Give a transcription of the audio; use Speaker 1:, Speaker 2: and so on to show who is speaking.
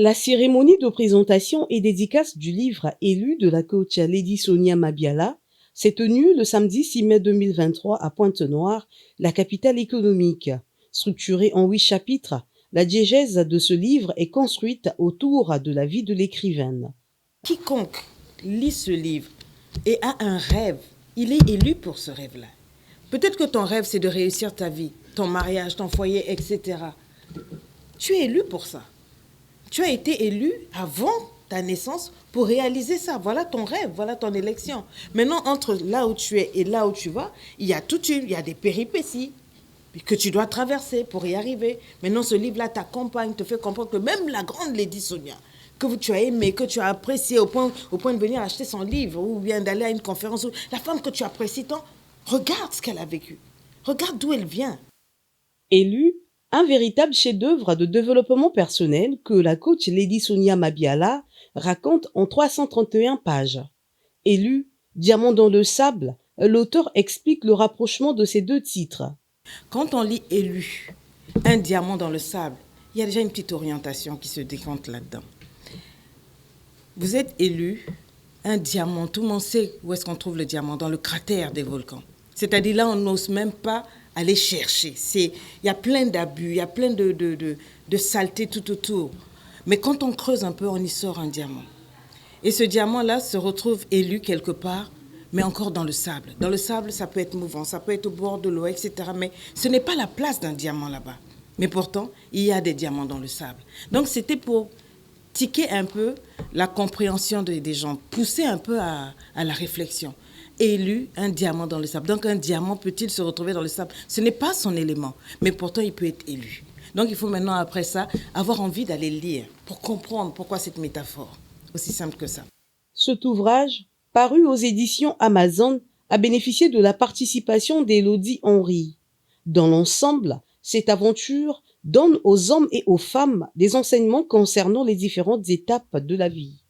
Speaker 1: La cérémonie de présentation et dédicace du livre élu de la coach Lady Sonia Mabiala s'est tenue le samedi 6 mai 2023 à Pointe-Noire, la capitale économique. Structurée en 8 chapitres, la diégèse de ce livre est construite autour de la vie de l'écrivaine.
Speaker 2: Quiconque lit ce livre et a un rêve, il est élu pour ce rêve-là. Peut-être que ton rêve, c'est de réussir ta vie, ton mariage, ton foyer, etc. Tu es élu pour ça. Tu as été élu avant ta naissance pour réaliser ça. Voilà ton rêve, voilà ton élection. Maintenant, entre là où tu es et là où tu vas, il y a des péripéties que tu dois traverser pour y arriver. Maintenant, ce livre-là t'accompagne, te fait comprendre que même la grande Lady Sonia, que tu as aimé, que tu as apprécié au point de venir acheter son livre ou bien d'aller à une conférence, la femme que tu apprécies tant, regarde ce qu'elle a vécu. Regarde d'où elle vient.
Speaker 1: Élu, un véritable chef-d'œuvre de développement personnel que la coach Lady Sonia Mabiala raconte en 331 pages. Élu, diamant dans le sable, l'auteur explique le rapprochement de ces deux titres.
Speaker 2: Quand on lit élu, un diamant dans le sable, il y a déjà une petite orientation qui se décompte là-dedans. Vous êtes élu, un diamant, tout le monde sait où est-ce qu'on trouve le diamant, dans le cratère des volcans. C'est-à-dire là, on n'ose même pas aller chercher. Il y a plein d'abus, il y a plein de saleté tout autour. Mais quand on creuse un peu, on y sort un diamant. Et ce diamant-là se retrouve élu quelque part, mais encore dans le sable. Dans le sable, ça peut être mouvant, ça peut être au bord de l'eau, etc. Mais ce n'est pas la place d'un diamant là-bas. Mais pourtant, il y a des diamants dans le sable. Donc, c'était pour tiquer un peu la compréhension des gens, pousser un peu à la réflexion. Élu, un diamant dans le sable. Donc, un diamant peut-il se retrouver dans le sable? Ce n'est pas son élément, mais pourtant, il peut être élu. Donc, il faut maintenant, après ça, avoir envie d'aller lire pour comprendre pourquoi cette métaphore. Aussi simple que ça.
Speaker 1: Cet ouvrage, paru aux éditions Amazon, a bénéficié de la participation d'Élodie Henry. Dans l'ensemble, cette aventure donne aux hommes et aux femmes des enseignements concernant les différentes étapes de la vie.